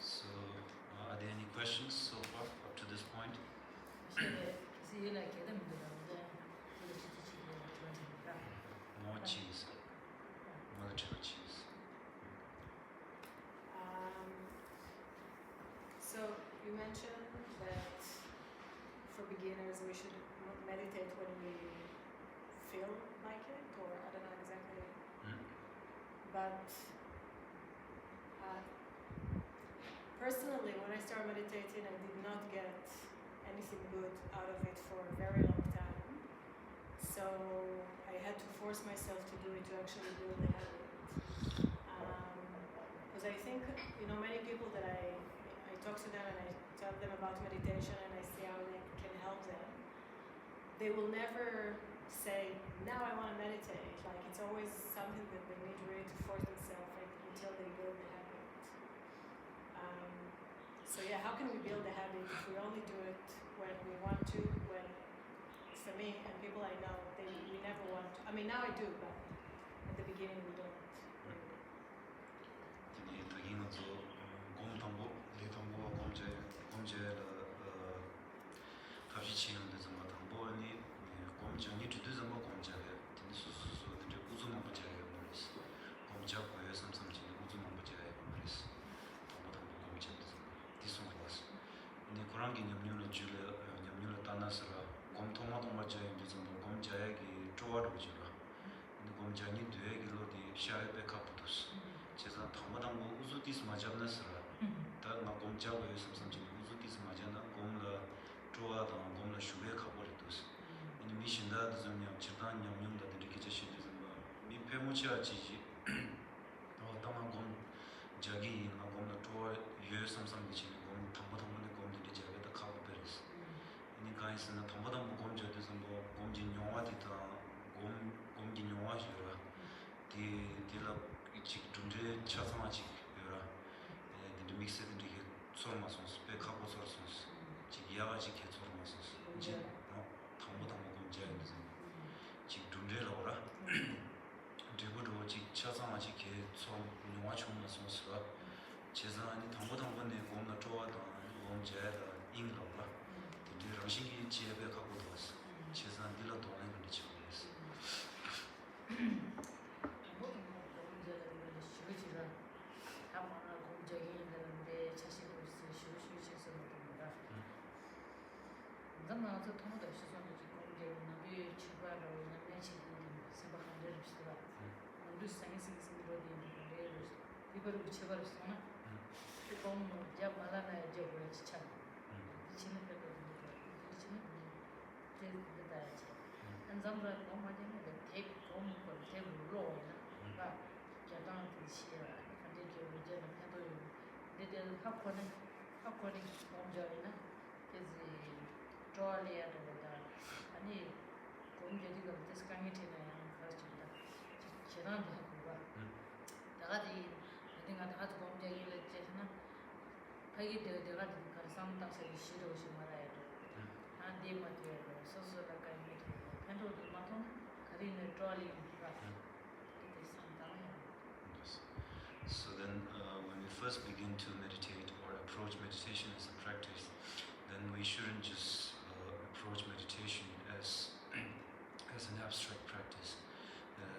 So, are there any questions so far up to this point? More cheese. Molecular cheese. So you mentioned that for beginners we should meditate when we feel like it, or I don't know exactly. But personally, when I started meditating, I did not get anything good out of it for a very long time. So I had to force myself to do it to actually build the habit. Because I think, many people that I talk to them and I tell them about meditation and I see how they can help them, they will never say, now I want to meditate. Like, it's always something that they need really to force themselves until they build the habit. So yeah, how can we build the habit if we only do it when we want to, when, for me and people I know, we never want to. I mean, now I do, but at the beginning we don't. So then when we first begin to meditate or approach meditation as a practice, then we shouldn't just approach meditation as as an abstract practice,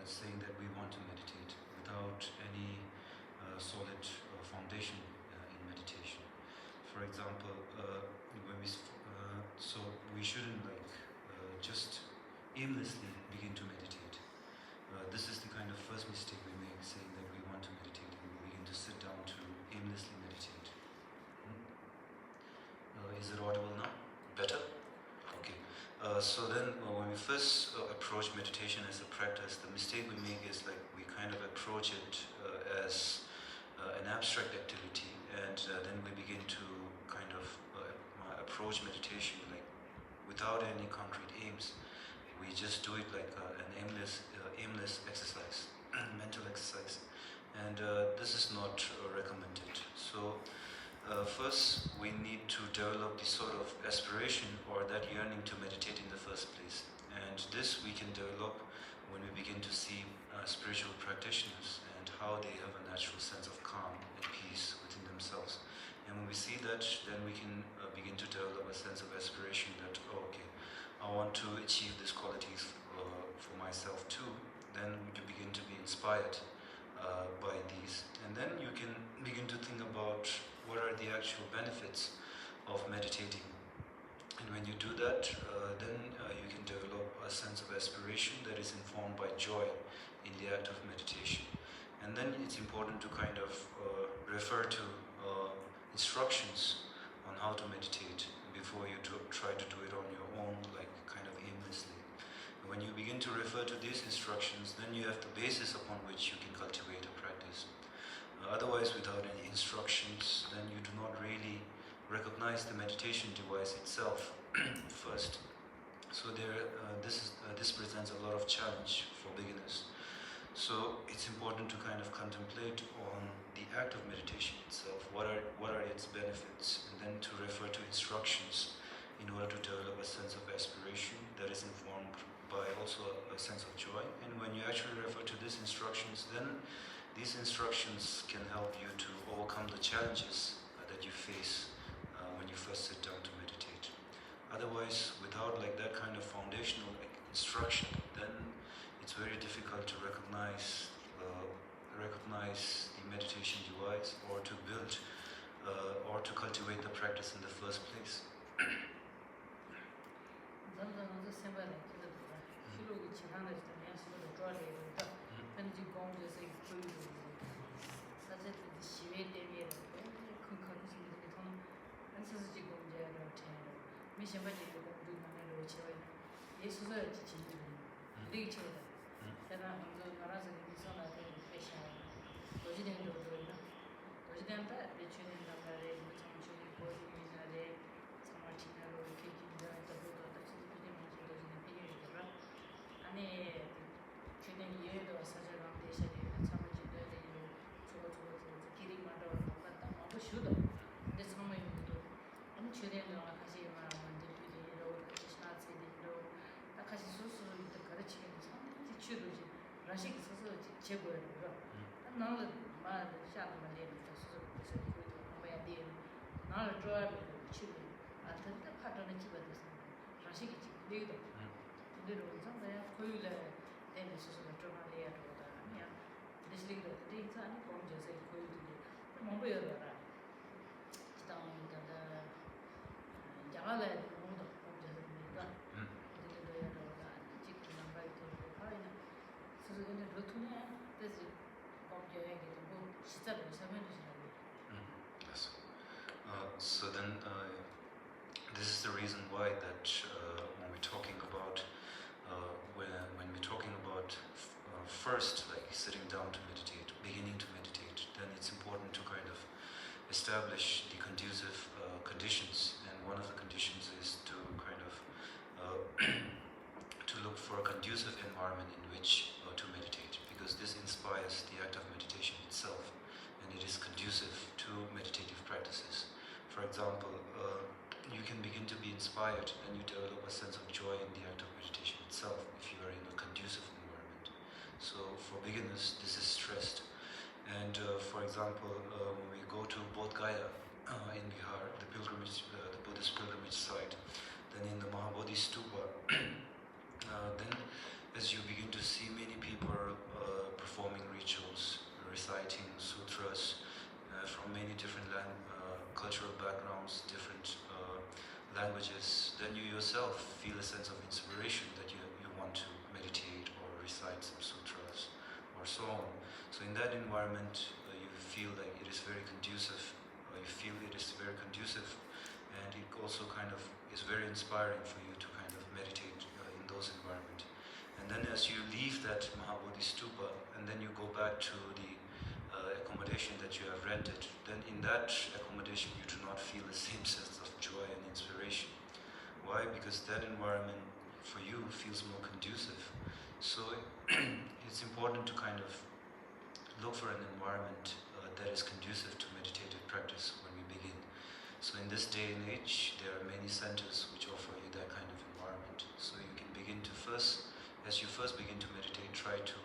saying that we want to meditate without any solid foundation in meditation. For example, so we shouldn't just aimlessly begin to meditate. This is the kind of first mistake we make, saying that we want to meditate and we begin to sit down to aimlessly meditate. Is it audible now? Better? Okay. So then when we first approach meditation as a practice, the mistake we make is we kind of approach it as an abstract activity, and then we begin to kind of approach meditation without any concrete aims. We just do it like an aimless exercise, mental exercise, and this is not recommended. So first we need to develop the sort of aspiration or that yearning to meditate in the first place, and this we can develop when we begin to see spiritual practitioners and how they have a natural sense of calm and peace within themselves. And when we see that, then we can begin to develop a sense of aspiration that, oh, okay, I want to achieve these qualities for myself too. Then you begin to be inspired by these. And then you can begin to think about what are the actual benefits of meditating. And when you do that, then you can develop a sense of aspiration that is informed by joy in the act of meditation. And then it's important to kind of refer to instructions on how to meditate before you try to do it on your own, like kind of aimlessly. And when you begin to refer to these instructions, then you have the basis upon which you can cultivate a practice. Otherwise, without any instructions, then you do not really recognize the meditation device itself first. So this presents a lot of challenge for beginners. So it's important to kind of contemplate on the act of meditation itself. What are its benefits, and then to refer to instructions in order to develop a sense of aspiration that is informed by also a sense of joy. And when you actually refer to these instructions, then these instructions can help you to overcome the challenges that you face when you first sit down to meditate. Otherwise, without like that kind of foundational instruction, then it's very difficult to recognize the meditation device, or to build or to cultivate the practice in the first place. So then this is the reason why that when we're talking about when we're talking about first like sitting down to meditate, beginning to meditate, then it's important to kind of establish the conducive conditions. And one of the conditions is to kind of to look for a conducive environment in which to meditate, because this inspires the act of meditation itself, and it is conducive to meditative practices. For example, you can begin to be inspired and you develop a sense of joy in the act of meditation itself if you are in a conducive environment. So for beginners, this is stressed. And for example, when we go to Bodh Gaya in Bihar, the Buddhist pilgrimage site, then in the Mahabodhi Stupa, then as you begin to see many people performing rituals, reciting sutras from many different cultural backgrounds, different languages, then you yourself feel a sense of inspiration that you want to meditate or recite some sutras or so on. So in that environment, you feel like it is very conducive, or you feel it is very conducive, and it also kind of is very inspiring for you to kind of meditate in those environments. And then as you leave that Mahabodhi Stupa, and then you go back to the accommodation that you have rented, then in that accommodation you do not feel the same sense of joy and inspiration. Why? Because that environment for you feels more conducive. So it's important to kind of look for an environment that is conducive to meditative practice when we begin. So in this day and age, there are many centers which offer you that kind of environment. So you can begin to as you first begin to meditate, try to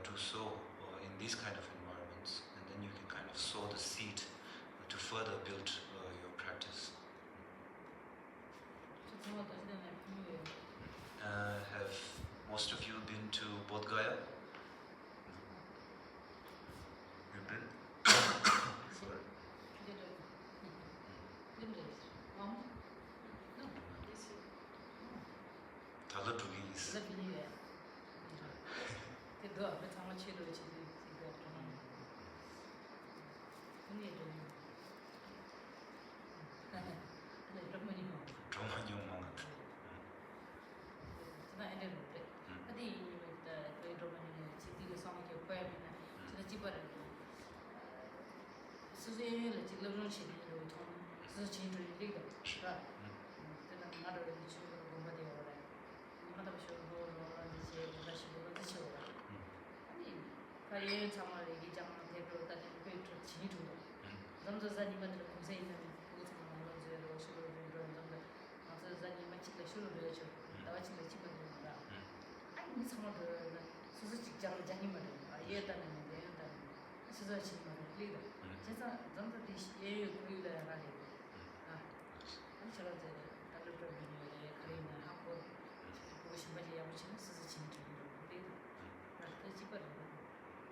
do so in these kind of environments, and then you can kind of sow the seed to further build your practice. Have most of you been to Bodh Gaya? You've been? Sorry. Taladugis.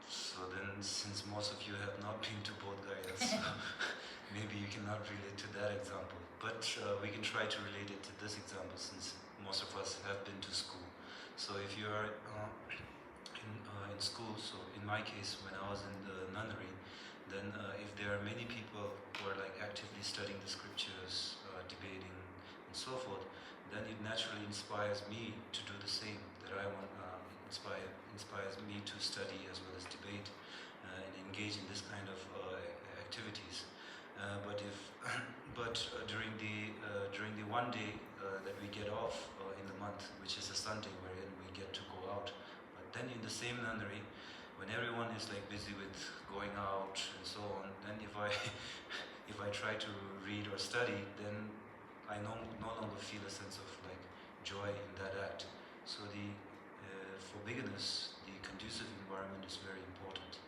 So then, since most of you have not been to Bodh Gaya, so maybe you cannot relate to that example. But we can try to relate it to this example, since most of us have been to school. So if you are in school, so in my case, when I was in the nunnery, then if there are many people who are like actively studying the scriptures, debating, and so forth, then it naturally inspires me to do the same. That I want inspires me to study as well as debate and engage in this kind of activities. But during the one day that we get off in the month, which is a Sunday, wherein we get to go out. But then in the same nunnery, when everyone is like busy with going out and so on, then if I if I try to read or study, then I no longer feel a sense of like joy in that act. So for beginners, the conducive environment is very important.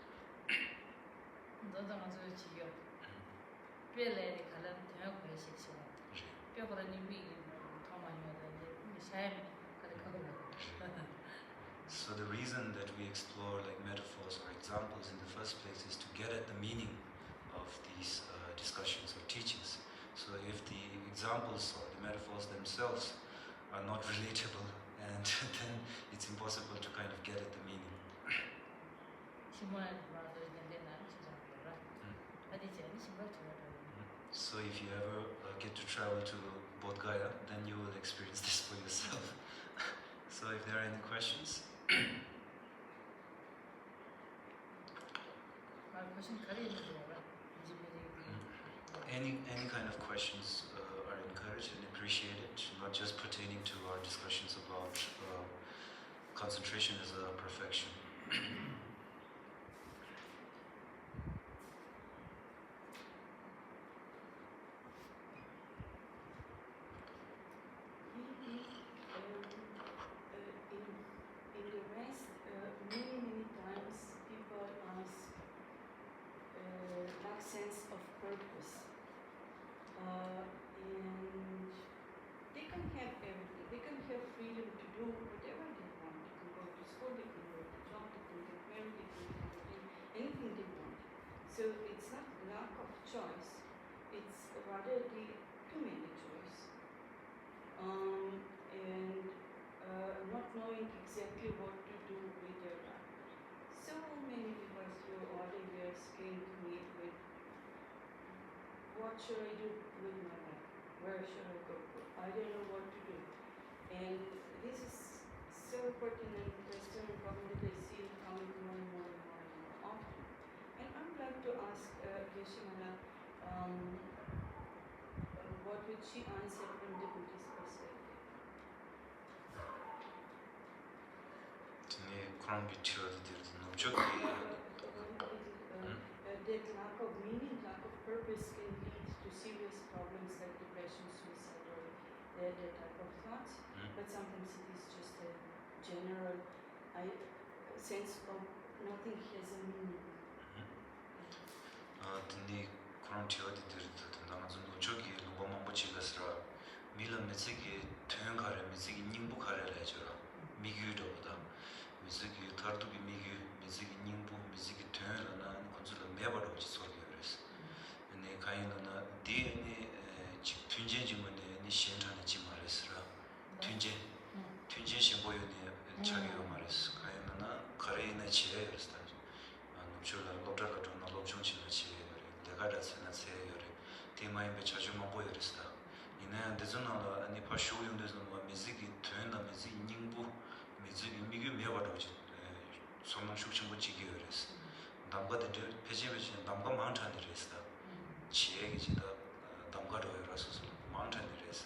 So the reason that we explore like metaphors or examples in the first place is to get at the meaning of these discussions or teachings. So if the examples or the metaphors themselves are not relatable, and then it's impossible to kind of get at the meaning. So if you ever get to travel to Bodh Gaya, then you will experience this for yourself. So if there are any questions? Any kind of questions are encouraged and appreciated, not just pertaining to our discussions about concentration as a perfection. So it's not lack of choice, it's rather the too many choice. And not knowing exactly what to do with your life. So many people through all the years came to me with, what should I do with my life? Where should I go? I don't know what to do. And this is so pertinent question for me that I see it coming more and more and more and more often. And I would like to ask Yeshimala, what would she answer from the Buddhist perspective? That lack of meaning, lack of purpose can lead to serious problems like depression, suicide, or that type of thoughts. But sometimes it is just a general sense of nothing has a meaning. frontier di 나가서 노적이 너무 멋지겠어라. 밀은 미치기 퇴행하래 미치기 닝북하래 해줘라. 미규도보다 미치기 타르두기 미치기 닝북 미치기 퇴행하는 건설 매버로 지속이 그랬어. 근데 가인은 DNA 즉 튠제지문에 니 시행하는 지 말했으라. 튠제 신보연이 자기가 말했어. 가인은 가래인의 지혜였어. 노출라 로트라가 좀 로충치는 지혜를 내가 다스는 지혜를 테마에 자주 보여줬다. 이내 대전하다 아니 파쇼용돼서 뭐 미지기 되나 미지 닝부 미지기 미규 매버도지 소망 숙청 지기를 했어. 남가들 배제배제 남가 많다는 했어. 지혜기지다 남가로 해라서 많다는 했어.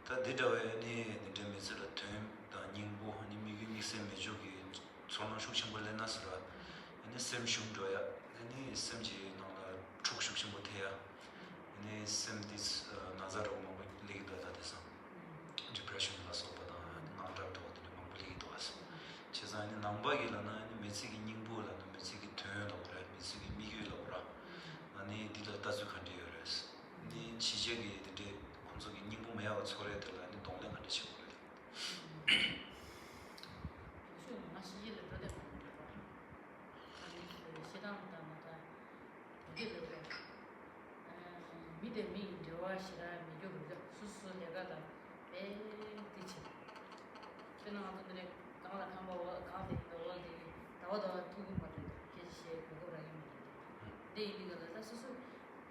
다 데려에니 데미스를 템다 닝부 아니 미규 미세 메조기 소망 숙청 내놨으라. 아니 셈슝도야 아니 셈지 나나 축축심 못해야 아니 셈디스 나자로 뭐 리그다 돼서 디프레션 라서 보다 나다도 뭐 리그도 왔어 제자는 남바기라나 아니 메시기 닝보라나 메시기 퇴로 그래 메시기 미규로 그래 아니 디다 다주 컨디어스 니 지적이 되게 공속이 닝보 매하고 소리들 아니 동네 같이 치고 그래 미데미 저와시라 미교르자 수수 내가다 에 디치 저나한테 가마다 한번 가데 너한테 나와도 두고 받을 계시에 그거라니 데이비가 다 수수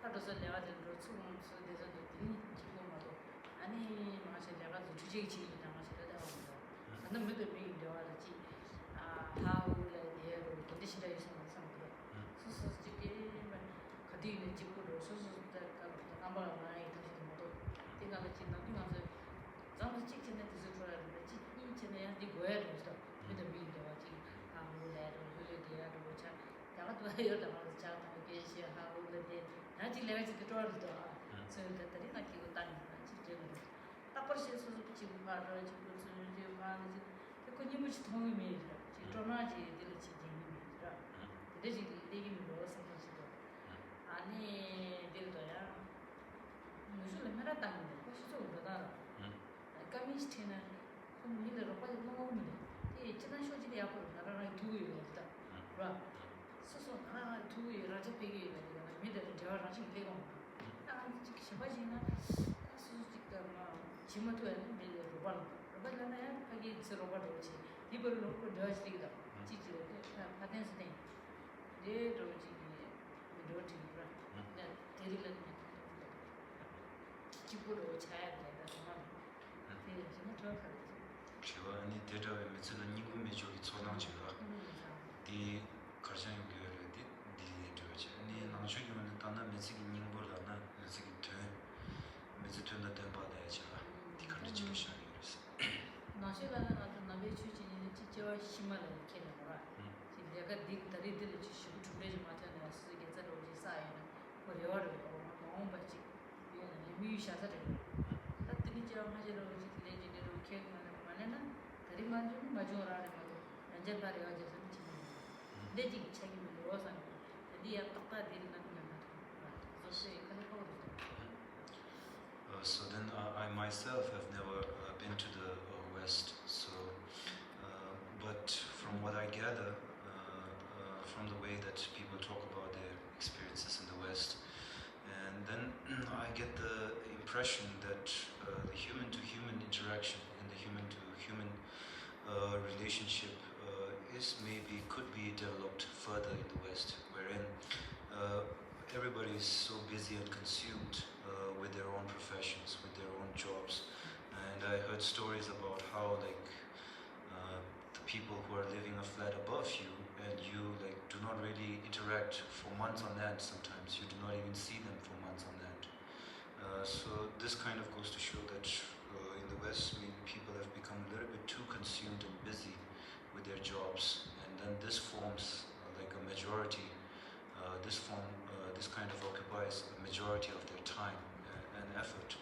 하도서 내가 들어 추궁 수대서 드니 지금 말도 아니 마셔 내가 주제기 지금 나가셔야 되고 나는 미데미 저와지 하울에 대해로 컨디션에 있어서 그래 수수 지게 가디는 집으로 수수 아마 많이 다시 모두 내가 지금 나서 잠시 찍히는 데서 좋아하는데 인천에 한디 고야를 했어. 근데 미인데 와지 아무래도 흘리기야도 자 내가 또 여러 번 자고 계시 하고는데 나지 내가 지금 좋아하는 거 저한테 나 기고 다니는 진짜 딱 벌써 지금 말을 지금 지금 하는 그 님이 통이 메이라 지금 전화지 들을지 재미있더라. 근데 지금 얘기는 뭐서 하시고 아니 들도야 무슨 말을 당는데 혹시 좀 그러다 까미스테나 좀 이대로 빠져 넘어오는데 이 지난 쇼지에 앞으로 나라랑 두고 있다 봐 소소 하나 두고 이러지 되게 내가 믿을 저 라신 되고 나 시바지나 수수직가 막 지금도 내가 로발라나 거기 로발 오지 리버를 놓고 저지기다 지지 파텐스네 내 로지 로지라 나 데리는 집으로 차야 되다 정말 되게 정말 좋아하거든. 제가 아니 대답에 미치는 니고 메조기 초당지가 디 가장 요리디 디 저지 아니 나중에는 단나 미치기 닝보라나 미치기 돼 미치트나 템바다 제가 디 컨디션 시작했어. 나시가는 아주 나베 추진이 진짜 심하게 이렇게 나와. 지금 내가 다리들 주시고 준비지 마찬가지야. 쓰게 자로 오지 사이는 버려를 너무 받지. 미샤서들 tatni jam hajero jitile jine ro khe mane na tari manju majora re mado anje bare waje sam chi de ji chagi me ro san di ya taqta din na na so se kana ko So then I myself have never been to the West, so but from what I gather from the way that people talk about their experiences in the West, and then I get the impression that the human-to-human interaction and the human-to-human relationship could be developed further in the West, wherein everybody is so busy and consumed with their own professions, with their own jobs, and I heard stories about how the people who are living a flat above you and you do not really interact for months on end. Sometimes you do not even see them for months on end. So this kind of goes to show that in the West, people have become a little bit too consumed and busy with their jobs, and then this forms like a majority. This kind of occupies a majority of their time and effort.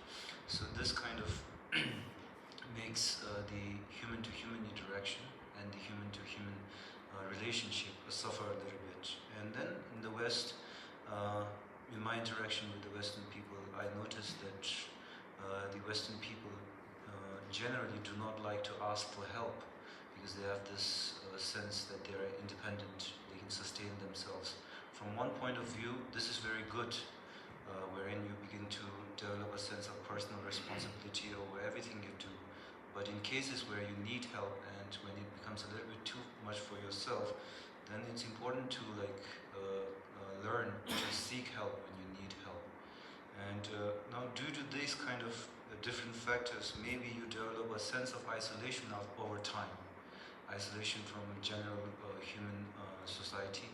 So this kind of makes the human-to-human interaction and the human-to-human relationship suffer a little bit. And then in the West, in my my interaction with the Western people, I noticed that the Western people generally do not like to ask for help because they have this sense that they are independent, they can sustain themselves. From one point of view, this is very good, wherein you begin to develop a sense of personal responsibility over everything you do. But in cases where you need help and when it becomes a little bit too much for yourself, then it's important to learn to seek help when you need help. And now, due to these kind of different factors, maybe you develop a sense of isolation over time. Isolation from general human society,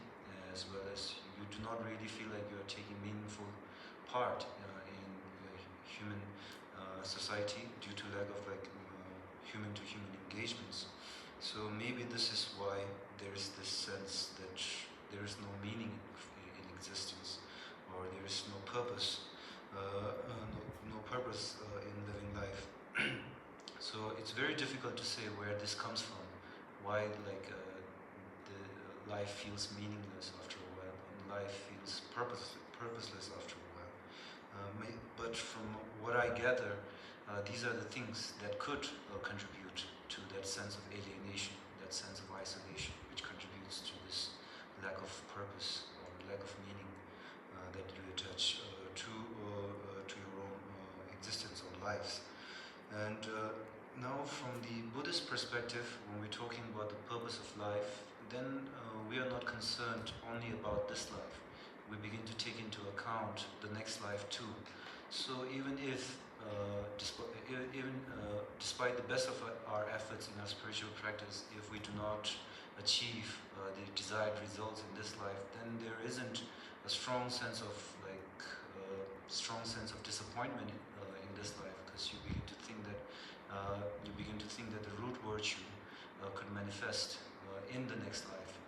as well as you do not really feel like you are taking meaningful part in human society due to lack of human-to-human engagements. So maybe this is why there is this sense that there is no meaning in existence, or there is no purpose, no purpose in living life. So it's very difficult to say where this comes from. Why the life feels meaningless after a while, and life feels purposeless after a while. But from what I gather, these are the things that could contribute to that sense of alienation, that sense of isolation, which contributes to this lack of purpose or lack of meaning that you attach to your own existence or lives. And now, from the Buddhist perspective, when we're talking about the purpose of life, then we are not concerned only about this life. We begin to take into account the next life too. So even if, despite the best of our efforts in our spiritual practice, if we do not achieve the desired results in this life, then there isn't a strong sense of disappointment in this life, because you begin to think that the root virtue could manifest in the next life,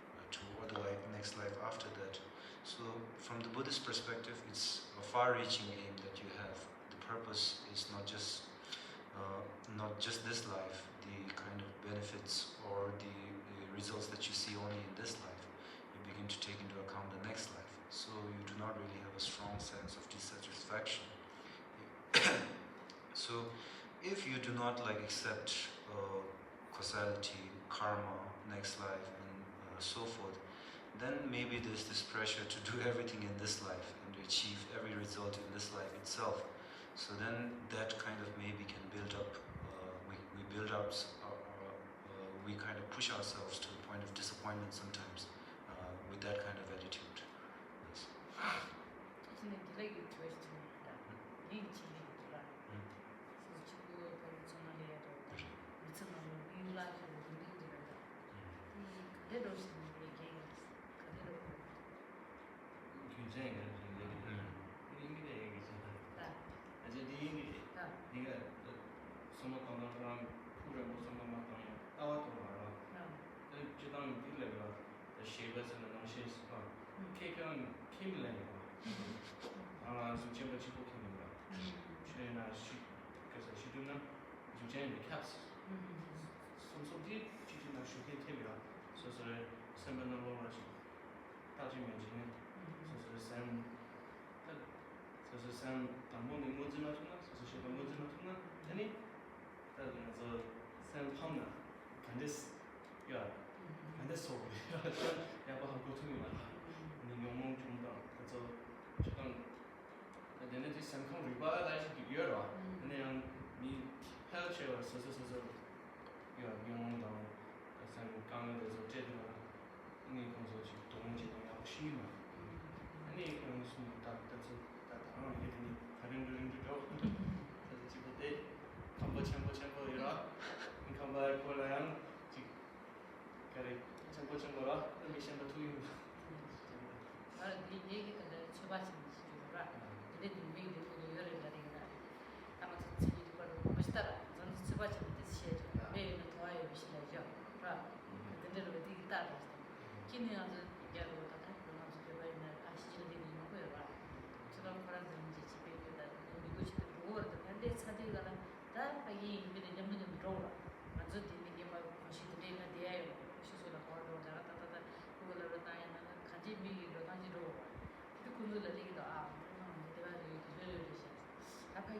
or the next life after that. So, from the Buddhist perspective, it's a far-reaching aim that you have. The purpose is not just this life, the kind of benefits or the results that you see only in this life. You begin to take into account the next life. So you do not really have a strong sense of dissatisfaction. So, if you do not accept causality, karma, next life, and so forth, then maybe there's this pressure to do everything in this life and to achieve every result in this life itself. So then that kind of maybe can build up. We build up. We kind of push ourselves to the point of disappointment sometimes with that kind of attitude. Yes.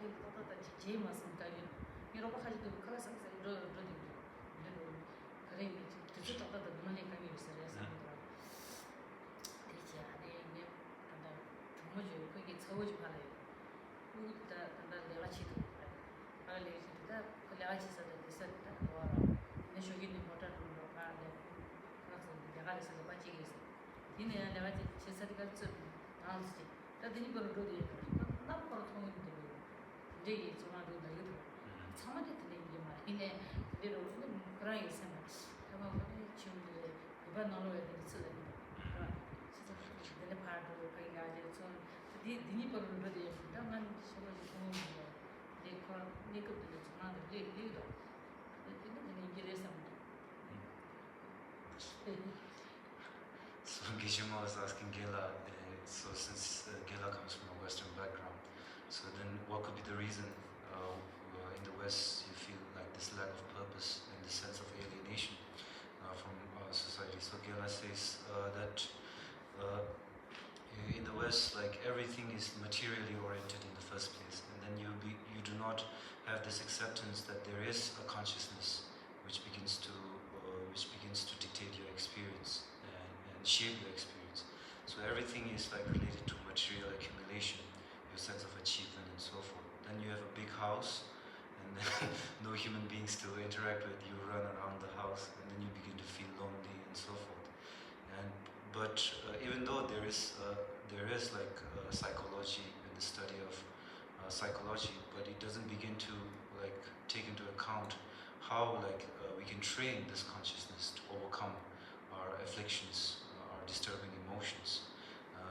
자기 또다다 제일 맞습니까? 이런 거 가지고 클래스 이런 그래 이제 또다다 눈에 감이 있어요. 사람들 대체 안에 이제 간다 정말요 그게 서우지 말아요. 그다 간다 내가 지도 알레 지다 그 내가 지서도 됐었다. 와라 내 쇼기는 못하는 거 가네. 그래서 내가 해서 빠지게 있어. 이내 내가 지서디가 좀 나왔지. 다들 이거를 로디에 나빠로 통일이 되고 이제 전화도 나이도 참아야 되는 게 말이야. 이내 그대로 그런 게 있으면 아마 우리 지금들 이번 나눠야 되는 쓰는 거. 진짜 내가 봐도 거기가 이제 좀 니니 버를 로디에 당한 서로 통일이 거. 내 그런 메이크업도 전화도 리도. 근데 이게 레슨 So Gishima was asking Gela, so since Gela comes from a Western background, so then what could be the reason in the West you feel like this lack of purpose and this sense of alienation from society? So Gela says that in the West, like everything is materially oriented in the first place, and then you do not have this acceptance that there is a consciousness which begins to dictate your experience and shape your experience. So everything is like related to material accumulation, your sense of achievement and so forth. Then you have a big house, and then no human beings to interact with. You run around the house, and then you begin to feel lonely and so forth. But even though there is like psychology and the study of psychology, but it doesn't begin to like take into account how like we can train this consciousness to overcome our afflictions, our disturbing emotions.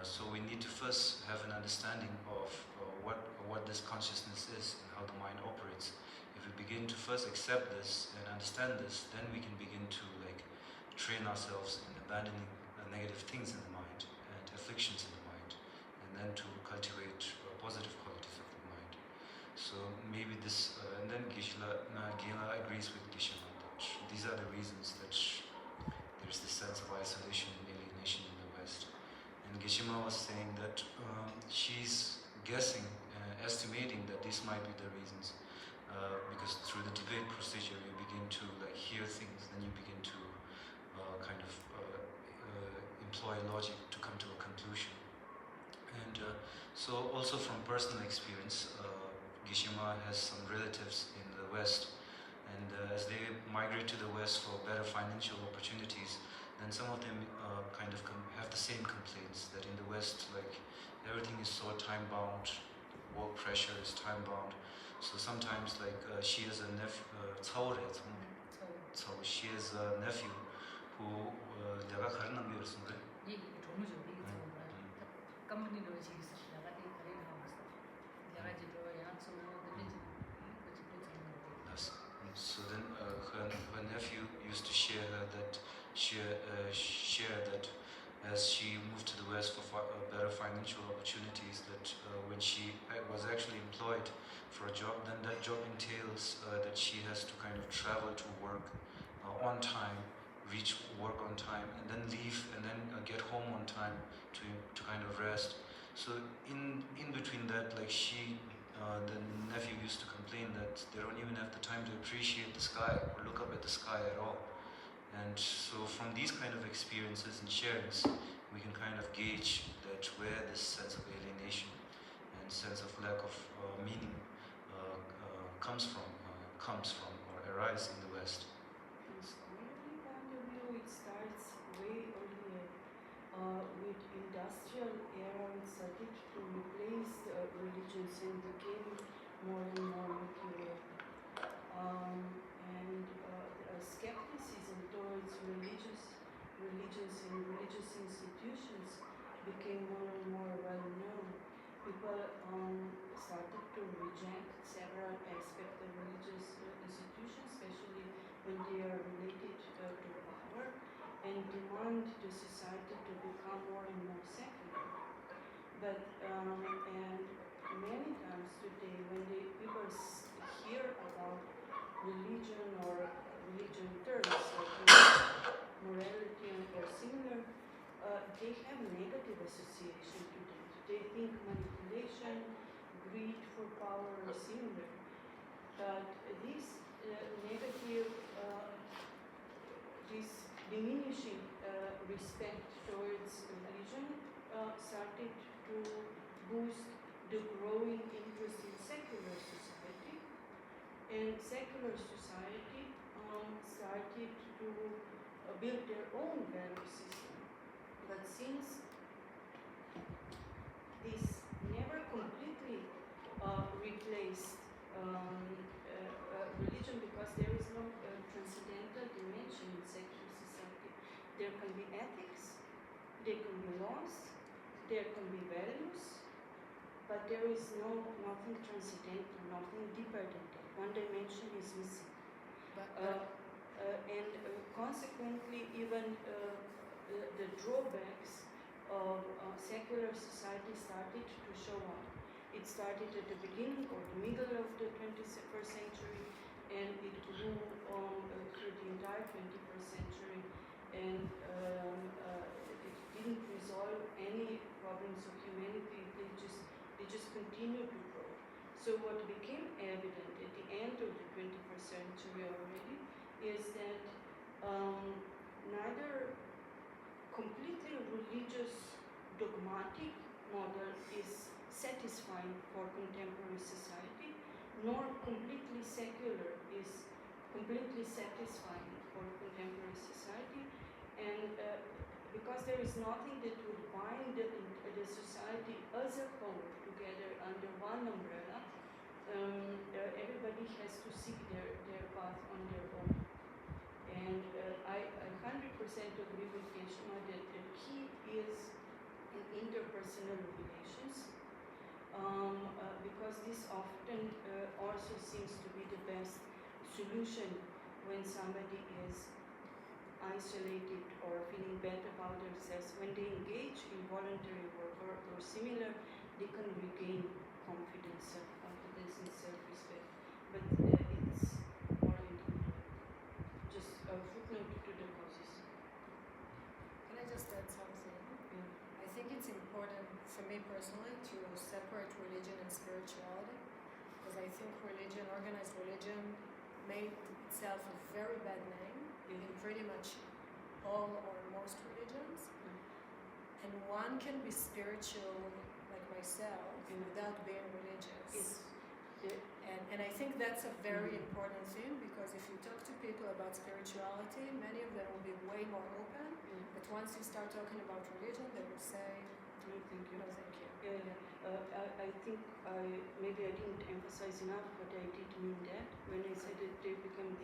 So we need to first have an understanding of what this consciousness is and how the mind operates. If we begin to first accept this and understand this, then we can begin to like train ourselves in abandoning negative things in the mind and afflictions in the mind, and then to cultivate positive qualities of the mind. So maybe this, and then Gela agrees with Gishima that these are the reasons that there's this sense of isolation and alienation in the West. And Gishima was saying that she's guessing, estimating that these might be the reasons, because through the debate procedure you begin to like hear things, then you begin to kind of employ logic to come to a conclusion. And so also from personal experience, Gishima has some relatives in the West, and as they migrate to the West for better financial opportunities, then some of them kind of have the same complaints that in the West, like everything is so time bound, work pressure is time bound. So sometimes like she has a nephew, so she has a nephew who 내가 가르는 게 그렇습니다. 얘기 정말 좀 얘기 좀 깜빡이로 지금 나가 돼 가리는 거 있어. 내가 지도 양초 들리지. Yes. So then her nephew used to share that as she moved to the West for better financial opportunities, that when she was actually employed for a job, then that job entails that she has to kind of travel to work on time, reach work on time, and then leave, and then get home on time to kind of rest. So in between that, like the nephew used to complain that they don't even have the time to appreciate the sky or look up at the sky at all. And so from these kind of experiences and sharings, we can kind of gauge that where this sense of alienation and sense of lack of meaning comes from or arises in the West. From scholarly point of view, it starts way earlier with industrial era. It started to replace religions and became more and more material. And skepticism towards religions and religious institutions became more and more well known. People started to reject several aspects of religious institutions, especially when they are related to power, and demand the society to become more and more secular. But and many times today, when people hear about religion or religion terms like morality or similar, they have negative association to them. They think manipulation, greed for power or similar. But this negative, this diminishing respect towards religion started to boost the growing interest in secular society, and secular society started to build their own value system. But since this never completely replaced religion, because there is no transcendental dimension in secular society. There can be ethics, there can be laws, there can be values, but there is nothing transcendental, nothing deeper than that. One dimension is missing. And consequently, even the drawbacks of secular society started to show up. It started at the beginning or the middle of the 21st century, and it grew through the entire 21st century, and it didn't resolve any problems of humanity. They just continued to grow. So what became evident at the end of the 21st century already is that neither completely religious dogmatic model is satisfying for contemporary society, nor completely secular is completely satisfying for contemporary society. And because there is nothing that would bind the society as a whole together under one umbrella, everybody has to seek their path on their own. And I 100% agree with Yeshua that the key is in interpersonal relations, because this often also seems to be the best solution when somebody is isolated or feeling bad about themselves. When they engage in voluntary work or similar, they can regain confidence and self-respect. But it's more individual. Just a footnote to the causes. Can I just add something? Yeah. I think it's important for me personally to separate religion and spirituality, because I think religion, organized religion, made itself a very bad name in pretty much all or most religions. And one can be spiritual like myself without being religious. And I think that's a very important thing, because if you talk to people about spirituality, many of them will be way more open. But once you start talking about religion, they will say, No, thank you. no, thank you. I think maybe I didn't emphasize enough, but I did mean that when I said that they become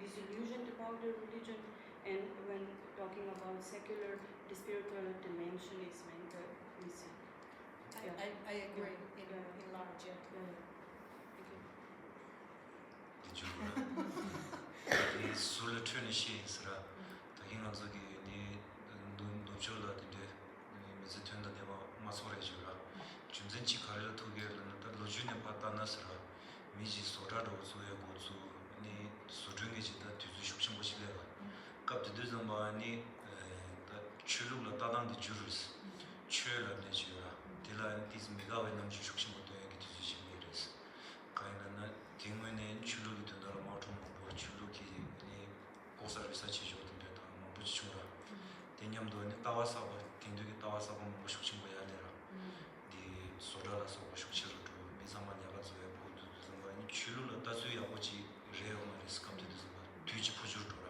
disillusioned about their religion, and when talking about secular, the spiritual dimension is missing. I agree in large, yeah. 이 술을 트는 시스라 다긴 저기 니 노초라 근데 이제 된다 내가 마소래 주라 준전치 가려 토게는 또 로준에 받다나스라 미지 소라로 소에 고수 니 수중에 지다 뒤주 숙심 보시래가 갑자기 되는 마니 다 출루로 따단데 주르스 출을 내주라 딜라인 디스 메가웨 남주 숙심 못도 얘기 뒤주시 미르스 가이나나 딩문에 출루기 된다로 마토 뭐 출루기 니 고사르사 지조던데 다 부지충라 대념도 따와서 딩두기 따와서 뭐 숙심 뭐 야래라 니 소라라서 뭐 숙치로도 미상만 야가서에 보도 정말 출루로 따주야 오지 레오 말이스 감데서 뒤지 부주로라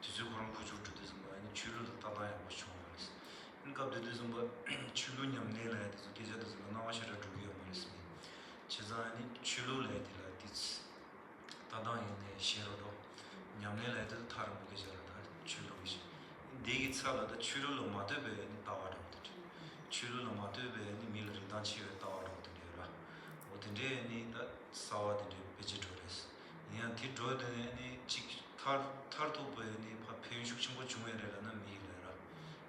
뒤지 그런 부주도 돼서 많이 출루로 따다야 뭐 총말이스 그러니까 되서 뭐 출루념 내려야 돼서 계좌에서 나와셔라 두기요 말이스 제자니 출루를 해야 디스 따다이네 시로도 냠내를 해도 다른 거 계좌라다 출루이지 내기 차라도 출루로 맞대베 따와도 출루로 맞대베 밀을 단치에 따와도 되라 어딘데 니 사와데 베지토레스 그냥 뒤도드니 탈토베니 파페인 숙침고 중요해라는 미래라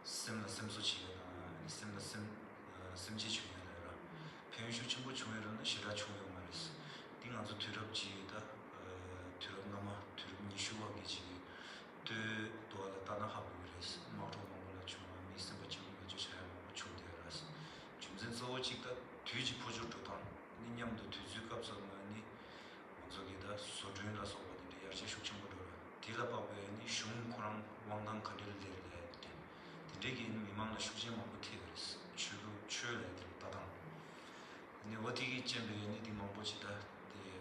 심소치나 심지 중요해라 페인 숙침고 중요해라는 시라 중요 말이스 띵아주 드럽지다 드럽나마 드럽니 슈와기지 도라 따나 하고 그래서 마토 먹으라 좀 미스버 좀 잘 먹고 좋대라서 좀선 소치다 뒤지 포주도다 니냠도 뒤지 값서니 저기다 소주나 소고니 야지 숙청부도 딜라바베니 슝코랑 왕강 칸딜 데르데 되게 미망의 숙제만 못해버렸어 추를 따당 근데 어디기 쯤에 니디만 보지다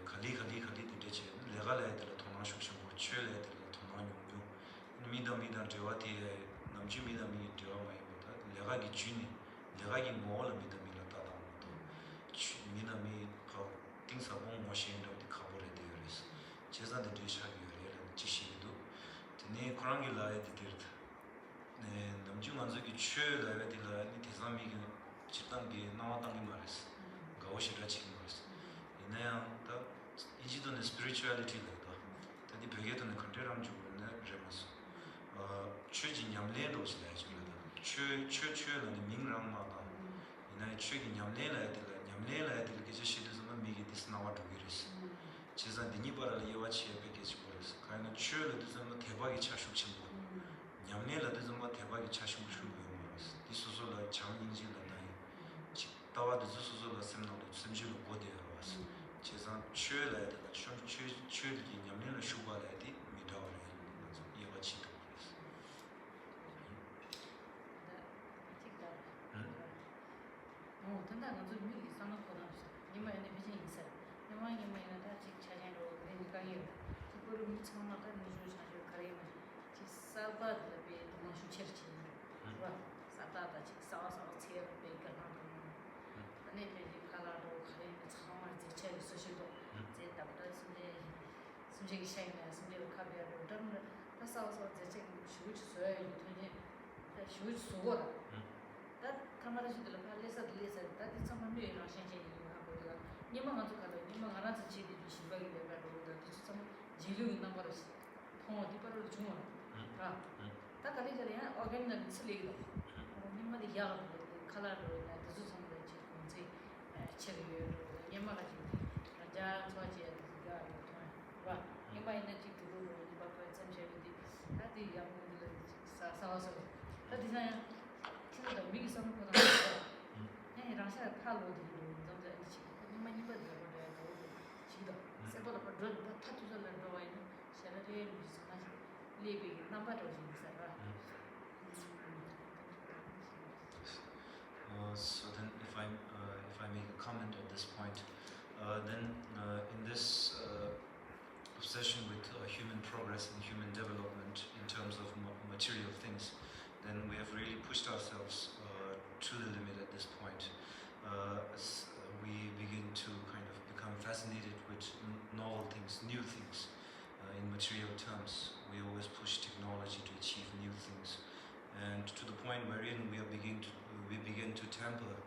칼리 되지 내가 애들 통화 숙청부 추를 애들 통화 용요 미다 저와티 남주미다 미 저와마이 보다 내가 기준이 내가 이 모를 미다 따당 미나미 가 띵사봉 머신도 가버려 되어있어 제자들 대샤기를 지시도 드네 그랑이 라에 디르다 네 남주 만족이 최라에 디라니 대삼이게 집단기 나왔다는 말했어 가오시라 지금 말했어 이내야다 이지도는 스피리추얼리티다 근데 벽에도는 컨트롤함 주고는 레마스 최진 냠레로 지나야지다 최는 민랑마다 이내 최긴 냠레라에 냠레라에 게 제시도는 미게 디스나와도 그랬어 제가 니니바를 예와치에 베게지 버렸어 가는 추를 좀 대박이 차슈 친구 냠레라도 좀 대박이 차슈 무슨 거였어 디소소라 장인지는 나이 따와도 디소소라 셈나도 심지로 고대어 왔어 제가 추를 추를 냠레라 슈바라디 미다오래 예와치도 그랬어 된다는 좀 미리 상관없어. 이마에는 비전 있어. 이마에는 다 직차례로 되니까 이 그거를 미처마 다른 줄 사실 가리면 지사바드 비 너무 수치지. 와 사다다 직사와서 체를 베이커 하는 아니 이제 칼라도 가리면 정말 제체를 쓰시도 제답도 숨지기 시작이나 숨지기 카비아로 좀 다사와서 제체 쉬우치서야 유통이 쉬우치서라 다 카마라시들 팔레서 다 참만이 라신제 하고가 니만 가서 가도 니만 알아서 지디 신박이 되가도 참 지류이 넘버스 통어 디파로 중어 아 다가리저야 오겐은 슬리도 니만이 야로 칼라로 다수 선도 지금 체리요 니만가지 자 저지야 와 니만이 지도로 니바파 점셔디 다디 양분들 사사서 다디나 진짜 미리 써는 거다. 네, 라샤 칼로디 좀더 이치. 니만 이거 저거도 지도. 세보다 더 타투절을 넣어야 샤라데 미스마지. 리비 넘버도 진짜라. So then if I make a comment at this point then in this obsession with human progress and human development in terms of material things then we have really pushed ourselves to the limit at this point. As we begin to kind of become fascinated with novel things, new things in material terms. We always push technology to achieve new things, and to the point wherein we begin to tamper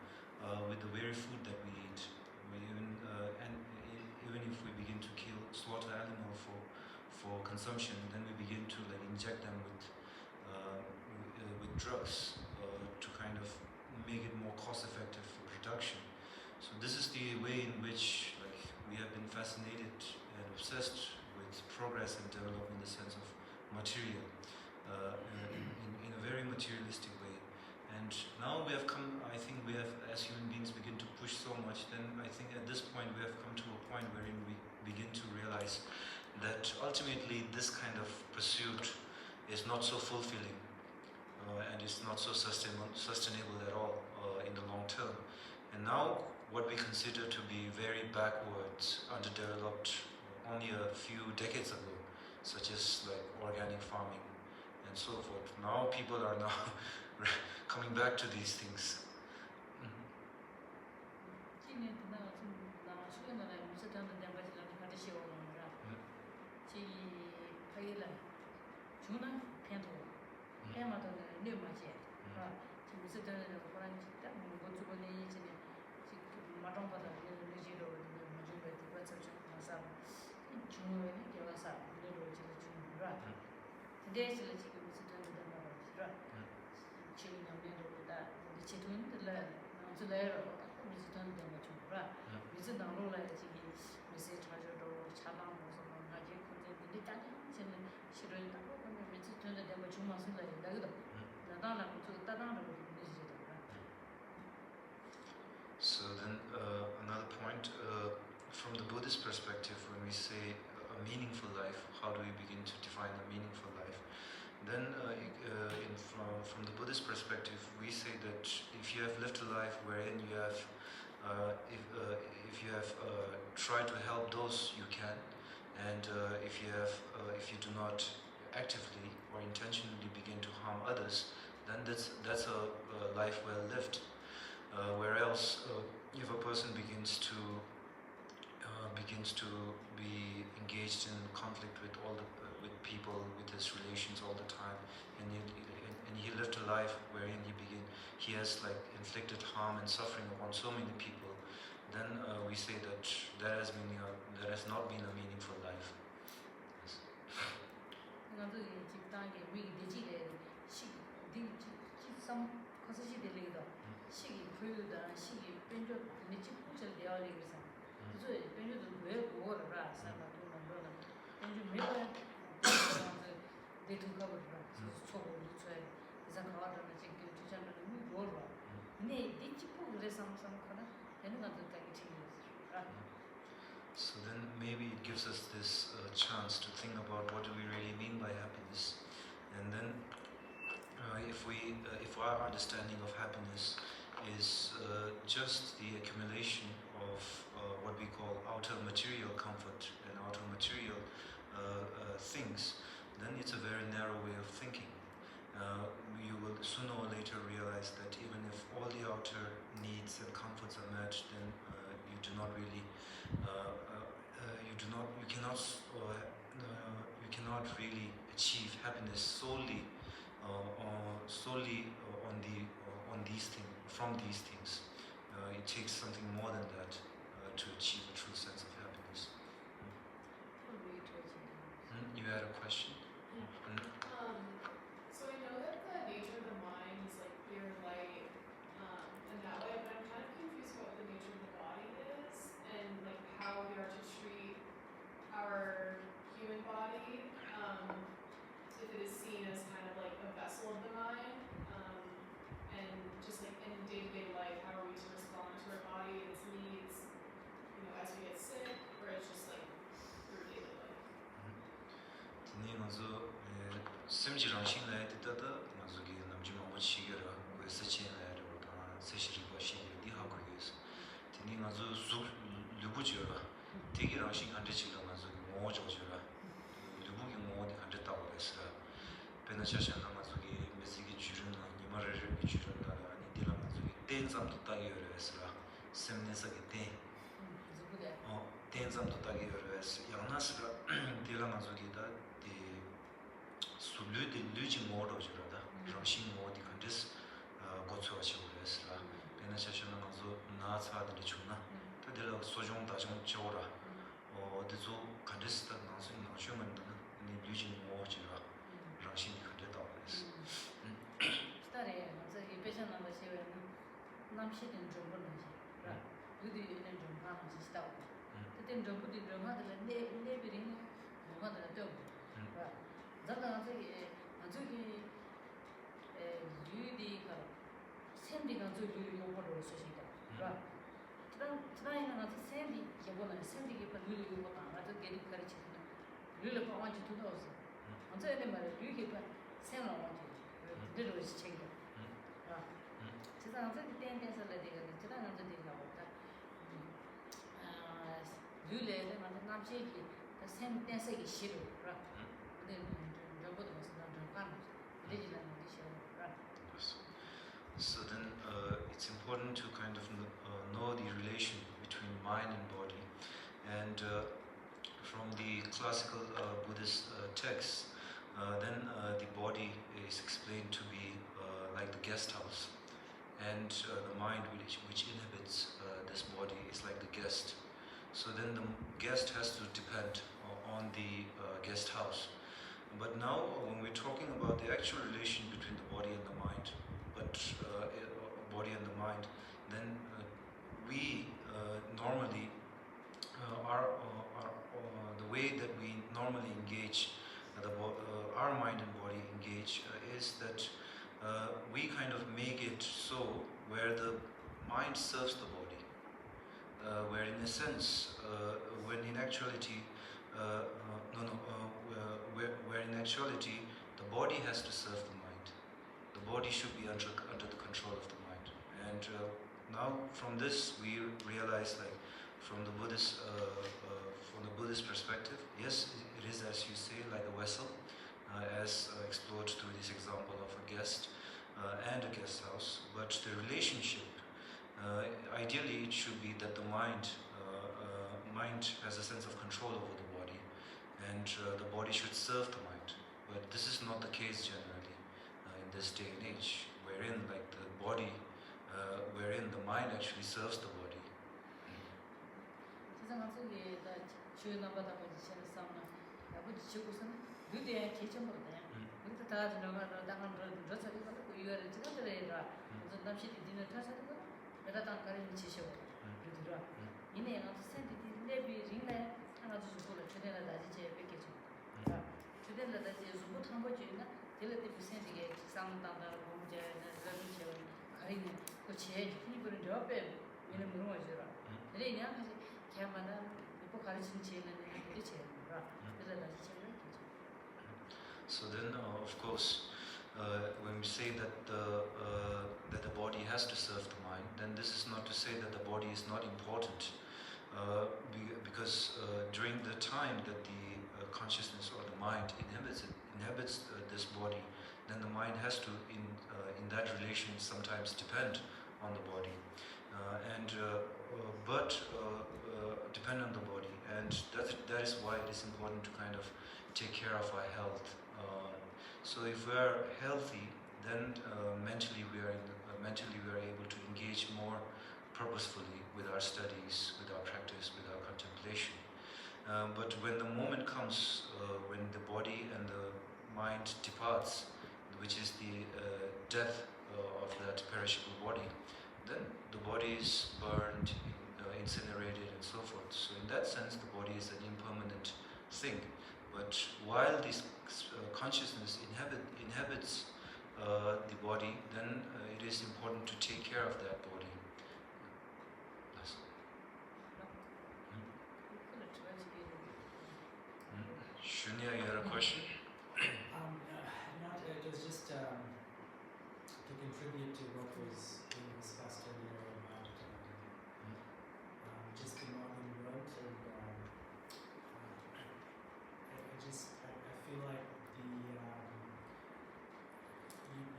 with the very food that we eat. Even if we begin to slaughter animal for consumption, then we begin to inject them with drugs to kind of make it more cost effective for production. So this is the way in which we have been fascinated and obsessed with progress and development in the sense of material in a very materialistic way. And now we have come, I think we have, as human beings begin to push so much, then I think at this point we have come to a point wherein we begin to realize that ultimately this kind of pursuit is not so fulfilling and it's not so sustainable at all in the long term. And now what we consider to be very backwards, underdeveloped only a few decades ago, such as organic farming and so forth. Now people are now coming back to these things. So then meaningful life? How do we begin to define a meaningful life? Then, from the Buddhist perspective, we say that if you have lived a life wherein you have, if you have tried to help those you can, and if you do not actively or intentionally begin to harm others, then that's a life well lived. Whereas if a person begins to be engaged in conflict with with people, with his relations all the time, and he lived a life wherein he has like inflicted harm and suffering upon so many people, then we say that that has not been a meaningful life. Yes. 나도 집단계 위 되지래 시 some 컨셉이 되리다 시기 부유다 시기 변조 니치 부절 되어야 되겠어 그래서 변조도 왜 뭐라 생각도 만들어 변조 매번 대두 가버려 초고 초에 이상 가와라는 지금 주장을 뭐라 근데 니치 부절에 상상하나 되는 것도 되게 재밌어 So then maybe it gives us this chance to think about what do we really mean by happiness, and then if our understanding of happiness is just the accumulation of what we call outer material comfort and outer material things, then it's a very narrow way of thinking. You will sooner or later realize that even if all the outer needs and comforts are met, then you cannot really achieve happiness solely on these things, from these things. It takes something more than that to achieve a true sense of happiness. You had a question? So I know that the nature of the mind is like pure light, in that way, but I'm kind of confused about what the nature of the body is, and like how we are to treat our human body, if it is seen as kind of like a vessel of the mind, and just like in day-to-day life, how are we to respond to our body and its needs, as we get sick, or it's just like through daily life. Tini ngazo simjirang shin lai de da ngazo gi namji ma mo chi ge ra we se chen lai de ba se shi ri ba shi di ha ko yes. Tini ngazo zu lu bu ji ra ti gi rang shin han de chi la ngazo gi mo jo ji ra lu bu gi mo di han de ta ba es ra pe na cha sha na ngazo gi me si gi ju ren na ni ma re re gi ju ren na ni de la ngazo gi ten zam to ta ge re es ra sem ne sa gi ten ten zam to ta ge re es yang na sa de la ngazo gi da Sulu de luji modo jirada, rangshing modi kandis gotso achi uresra. Pena chashana ngazo na tsa de chuna. Ta de la sojong da jong chora. O de zo kandis ta ngazo ngacho man ni luji mo jira. Rangshing kande da ures. 스타레 저기 배션한 거 시에는 남시든 좀 보는지. 그들이 있는 좀 하는 짓이다. 그때 좀 부디 좀 하들 내 비리는 뭐가 더 자가 저기 유디가 샌디가 저기 요거를 쓰시다. 그러니까 트라이는 아주 샌디 기본은 샌디가 누리 요거 아주 게리 가르치는 룰을 봐가지 두더서 언제에 말에 유기가 샌을 와지 그대로 시체가 세상 저기 땡땡서 내가 지나는 저기 나왔다. 룰에는 남체기 샌 땡색이 싫어. 근데 So then it's important to kind of know the relation between mind and body, and from the classical Buddhist texts, then the body is explained to be like the guest house, and the mind which inhabits this body is like the guest. So then the guest has to depend on the guest house. But now, when we're talking about the actual relation between the body and the mind, then we normally the way that we normally engage our mind and body engage is that we kind of make it so where the mind serves the body, where in a sense, when in actuality where in actuality the body has to serve the mind. The body should be under the control of the mind. And now from this we realize, like, from the Buddhist perspective, yes, it is, as you say, like a vessel, as explored through this example of a guest and a guest house. But the relationship, ideally, it should be that the mind has a sense of control over the body, and the body should serve the mind. But this is not the case generally in this day and age, wherein like the body, wherein the mind actually serves the body. 세상 속에 다 주요 넘버다 보지 저는 싸우나 아버지 지고서는 누대에 개점거든. 그때 다 지나가다 당한 저서리 가고 이거를 지나들어라. 무슨 남시디 디는 타서도 내가 당 가리는 지셔. 그들아. 이내 가서 센티 내비 링내 하나 주 주고를 주내라 다지 제 뺏게 줘. 자, 주내라 다지 주고 탐보 주나 딜레티 비센디게 상담다는 문제는 그런 제 가리는 그 지에 힘을 옆에 있는 물어 줘라. 그래 그냥 하지 개만은 뭐 가르치는 지에는 우리 제가 그래서 다시 제를 So then, of course, when we say that the body has to serve the mind, then this is not to say that the body is not important, because during the time that the consciousness or the mind inhabits this body, then the mind has to, in that relation, sometimes depend on the body, but depend on the body, and that is why it is important to kind of take care of our health. So if we are healthy, then mentally we are able to engage more purposefully with our studies, with our practice, with our contemplation. But when the moment comes when the body and the mind departs, which is the death of that perishable body, then the body is burned, incinerated, and so forth. So in that sense, the body is an impermanent thing. But while this consciousness inhabits the body, then it is important to take care of that body. Yes. Shunya, you had a question? It was just to contribute to what was being discussed earlier about just the modern world, and I feel like you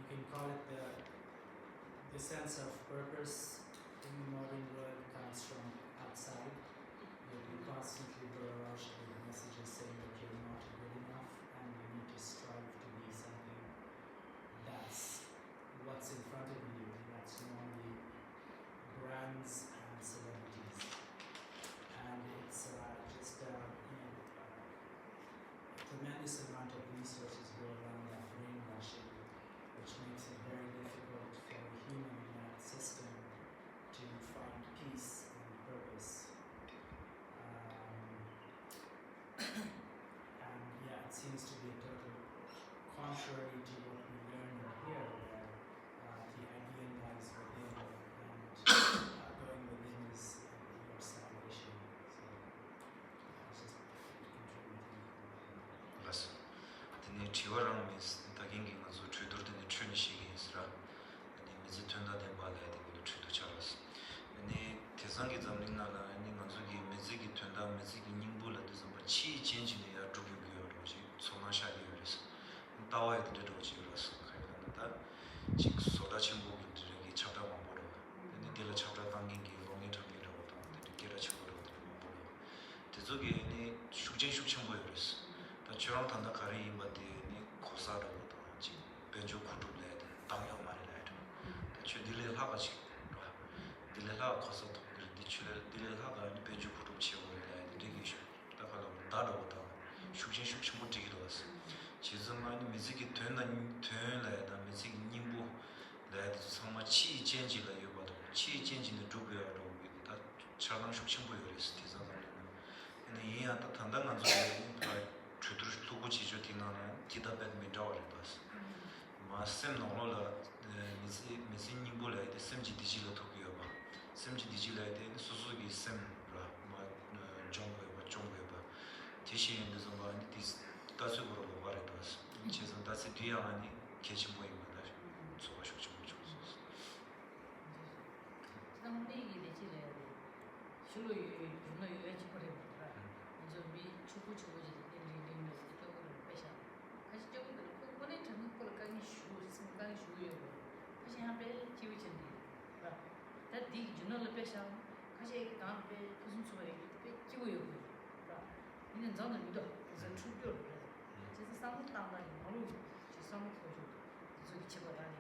can call it the sense of purpose in the modern world comes from outside. You constantly barrage with messages saying that you're not good enough and you need to strive to be something that's what's in front of you, and that's normally brands and celebrities. And it's just a tremendous amount of resources go around that brainwashing, which makes it very difficult for a human in that system to find peace and purpose. And yeah, it seems to be a total contrary to what we learn here, where the idea lies within, and going within is your salvation. So it's just contributing. Yes. The Tiwaram is taking as a tutor than the Trinity is right. And the Mizitunda de Bala, the Tutor Charles. And the Tizangi Zamlina, and the Mazuki, Miziki Tunda, Miziki Nimbula, the Chi changing the Drugi, Somasha years. Tawa the Dojiras, Kayanata, Chik Soda Chimbo, the chapter one bottle. And the Dilla chapter banging, only to get out, the get a chapter. Tizugi, Shujin Shuchimboyers. The Churantanda Kari, but the Kosada, Benjo Kutublet, Tangyo Marilet. The Chudil Havachi, Dilila Kosato, the Dilila, and Benjo Kutubchi, the Digish, the Dado, Shujin Shuchimotilos. Chizaman, Miziki turn like the Mizik Nimbu, that so much chi changing like you, but chi changing the Dubia with that Chalan Shuchimboyers, Tizan. And the year that Tandangan Tuguchi Jutina, Tidabet Midoritas. Masem Nola, Mizin Nimbula, the Semji Digila Tokyoba, Semji Digila, Suzuki Sem, John Weber, 대신 인도서 많이 디스 따주고로 말해봤어. 그래서 다시 뒤에 많이 계신 모임마다 좋아하시고 좀 좋았어. 지금 얘기 되지래. 실로 유너 유에 지거리더라. 이제 미 추구 리링 쪽으로 빼셔. 다시 쪽으로 그거는 저는 걸 가기 생각이 쉬워요. 다시 한번 지우ଛନ୍ତି. 다디 유너를 빼셔. 다시 다음에 무슨 소리 지우요. 이는 저는 믿어. 그래서 출교를 그래. 그래서 상품 담당이 너무 지상을 보여줘. 저기 집어야 돼.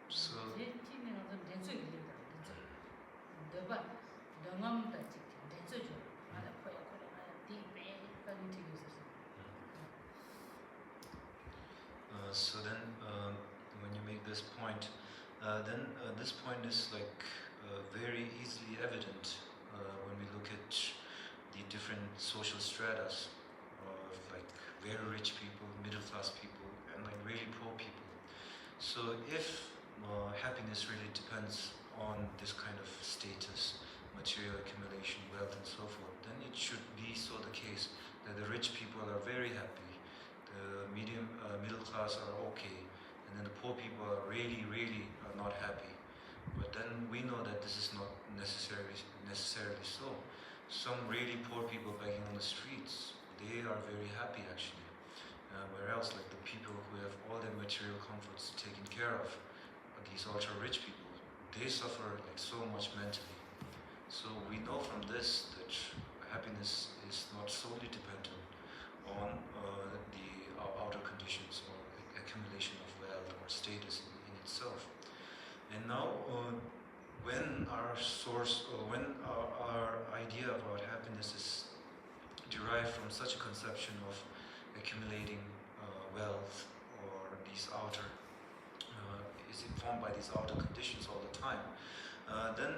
So 제 팀에는 렌즈 일린다. 렌즈. 너가 영암다 지금 렌즈 줘. 맞아. 거야. 디베 빨리 튀기셨어. So then when you make this point, then this point is like very easily evident when we look at the different social stratas of like very rich people, middle class people, and like really poor people. So if happiness really depends on this kind of status, material accumulation, wealth, and so forth, then it should be so the case that the rich people are very happy, the middle class are okay, and then the poor people are really not happy. But then we know that this is not necessarily so. Some really poor people begging on the streets, they are very happy actually. Whereas like the people who have all their material comforts taken care of, these ultra rich people, they suffer like so much mentally. So we know from this that happiness is not solely dependent on the outer conditions or accumulation of wealth or status in itself. And now when our idea about happiness is derived from such a conception of accumulating wealth or these outer is informed by these outer conditions all the time, then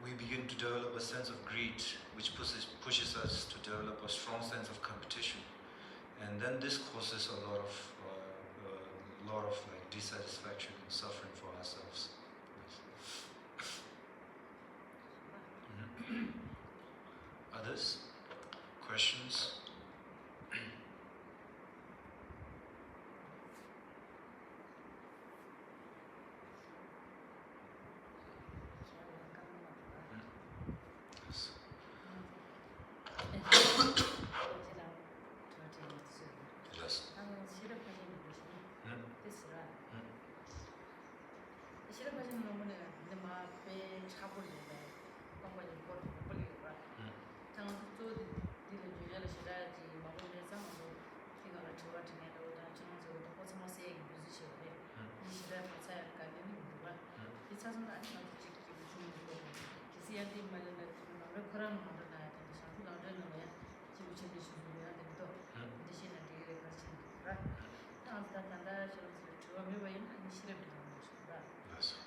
we begin to develop a sense of greed, which pushes us to develop a strong sense of competition, and then this causes a lot of like dissatisfaction and suffering for ourselves. Others? Questions? Yes. Yes. 싫어하시는 놈은 근데 막 배 차버리네. 깜빡이 버리고. 장은 또 딜을 주려를 싫어야지. 먹으면 상하고 생각을 좋아지네. 너가 장에서 포스마스에 무시시오래. 이 시대 파사야 가는 거가. 이 차선 아니면 지금 주는 거. 기시한테 말은 나를 그런 말을 나야 돼. 자꾸 나를 넣어야 지금 제대로 준비해야 되는데 대신에 되게 같이 라. 단단하다 저런 처음에 왜 많이 싫어하는 거야. Yes.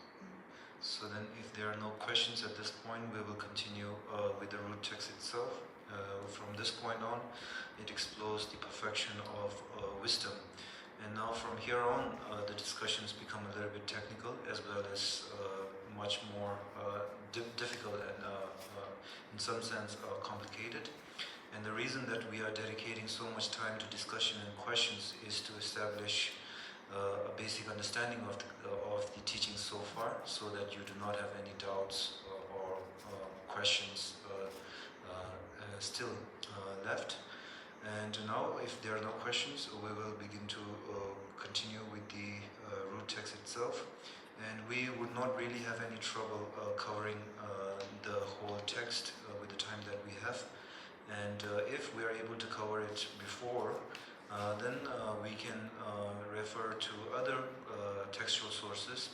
So then if there are no questions at this point, we will continue with the root text itself. From this point on, it explores the perfection of wisdom. And now from here on, the discussions become a little bit technical as well as much more difficult and in some sense complicated. And the reason that we are dedicating so much time to discussion and questions is to establish a basic understanding of the teaching so far, so that you do not have any doubts or questions still left. And now, if there are no questions, we will begin to continue with the root text itself. And we would not really have any trouble covering the whole text with the time that we have. And if we are able to cover it before, then we can refer to other textual sources,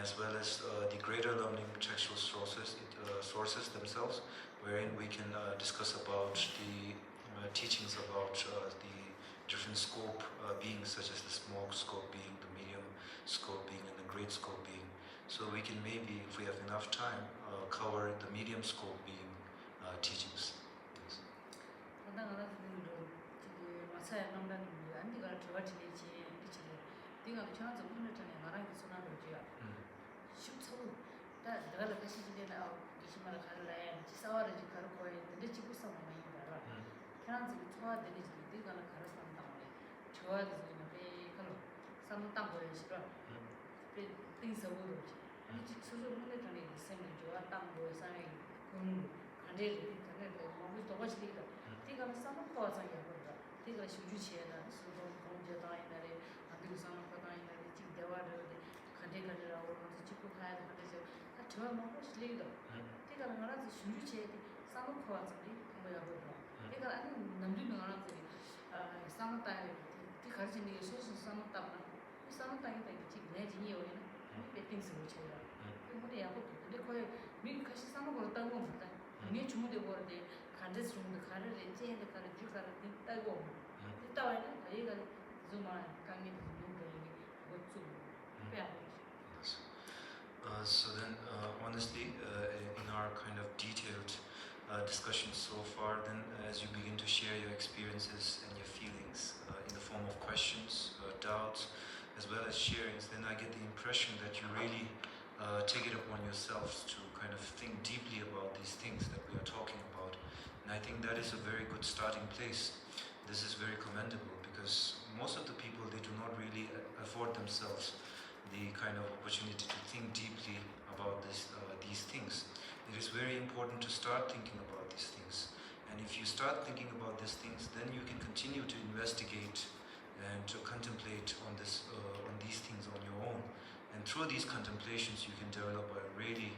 as well as the greater learning textual sources themselves, wherein we can discuss about the teachings about the different scope beings, such as the small scope being, the medium scope being, and the great scope being. So we can maybe, if we have enough time, cover the medium scope being teachings. 맞아요. 남자는 안디가 들어가지지 이치래. 네가 저한테 문을 전에 나랑 소나를 줘야. 쉽소. 내가 다시 집에 나 20만 원 갈래. 지사와를 가르고 있는데 집부터 많이 알아. 그런 좋아 되는지 네가 가르쳐 담네 좋아도 되는 배 칼로 상담 보여 싫어 그 띵서부로 아니 수수 문제 전에 있으면 좋아 땅 보여 사람이 간제를 간제를 뭐 도와주기도 네가 상담 거잖아 그거 네가 수주치에다 수도 공제다 이날에 안들 상담 거다 이날에 지금 대화를 간제가라고 하면서 찍고 가야 되는데 저 먹고 싶리도 네가 말하지 수주치에 상담 거잖아 뭐야 그거 내가 아니 남들은 알았지. 상담에 그 가르치는 게 소소 상담다. 상담에 지금 내 진이요는 배팅스 못해요. 그 뭐야 하고 근데 거의 민 같이 상담 걸었다고 못다. 미 주문돼 버는데 간데스 좀 가르를 제한테 가르 주가를 있다고. 있다 와는 얘가 좀만 강의 좀 되는 것좀 빼야 So then, honestly, in our kind of detailed discussion so far, then as you begin to share your experiences and your feelings in the form of questions, doubts, as well as sharings, then I get the impression that you really take it upon yourselves to kind of think deeply about these things that we are talking about. And I think that is a very good starting place. This is very commendable because most of the people, they do not really afford themselves the kind of opportunity to think deeply about these things. It is very important to start thinking about these things. And if you start thinking about these things, then you can continue to investigate and to contemplate on these things on your own. And through these contemplations, you can develop a really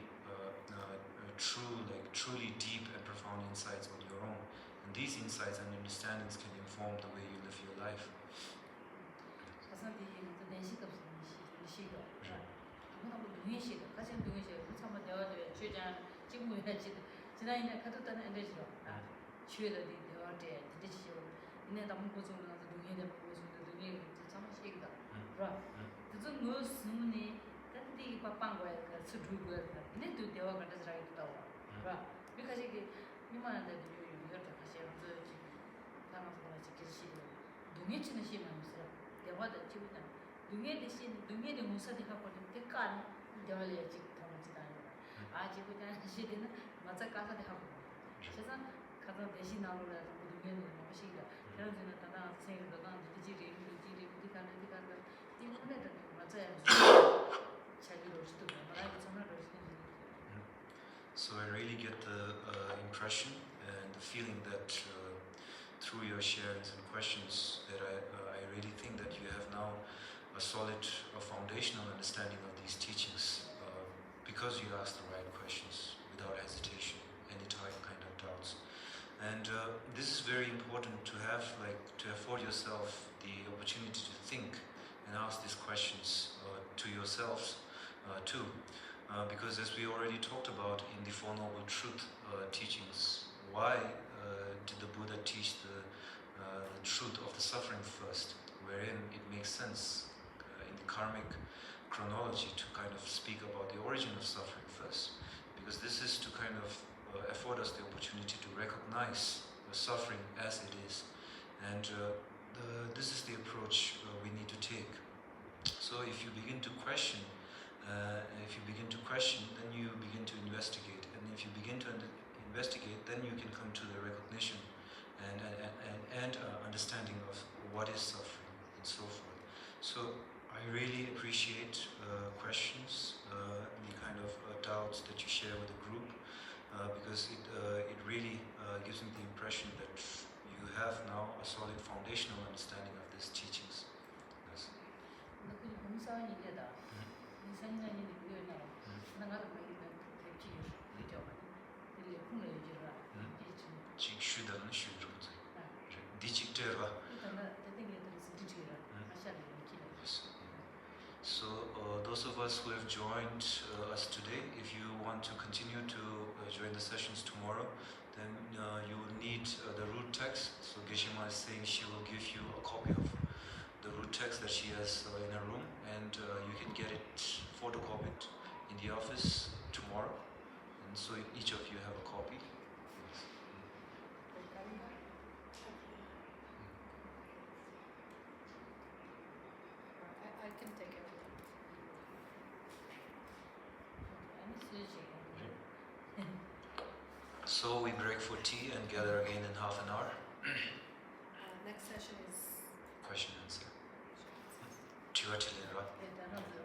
truly deep and profound insights on your own. And these insights and understandings can inform the way you live your life. 가서 내 시급 시급 아무나 동의 시급 가장 동의 시급 참만 대화들 최장 지금 해야지 지난해 가졌다는 엔데지로 취해도 대화때 되지요 이내 담은 고소는 동의된 고소는 동의 참 시기다 그럼 무슨 뭐 수문이 단디 빠빵 거야 그 수두고 이내 또 대화 같아서 있다고 그럼 because 이게 이만한데 이거 다시 하면서 지금 담아서 지킬 시도 동의 치는 시만 대화도 지우다 능에 대신 능에 대한 무사대 하고 때까지 대화를 지금 담았지다 아직 그냥 시대는 맞아 가서 하고 세상 가서 대신 나오는 능에는 무엇이다 그런 데는 다나 생각도 난 디지리 디가는 이거는 맞아야 자기로 지도 말하기 전화로 So I really get the impression and the feeling that through your sharings and questions that I really think that you have now a solid foundational understanding of these teachings because you ask the right questions without hesitation, any type kind of doubts. And this is very important to have, to afford yourself the opportunity to think and ask these questions to yourselves too. Because as we already talked about in the Four Noble Truth teachings, why did the Buddha teach the truth of the suffering first, wherein it makes sense in the karmic chronology to kind of speak about the origin of suffering first, because this is to kind of afford us the opportunity to recognize the suffering as it is, and this is the approach we need to take. So if you begin to question, then you begin to investigate, and if you begin to investigate, then you can come to the recognition and understanding of what is suffering and so forth. So I really appreciate questions, the kind of doubts that you share with the group, because it really gives me the impression that you have now a solid foundational understanding of these teachings. Yes. So those of us who have joined us today, if you want to continue to join the sessions tomorrow, then you will need the root text. So Geshe-ma is saying she will give you a copy of the root text that she has in her room, and you can get it photocopied in the office tomorrow, and so each of you have a copy. Yes. I can take it. So we break for tea and gather again in half an hour. Next session is Question answer. Chiwa chile ra. 일단은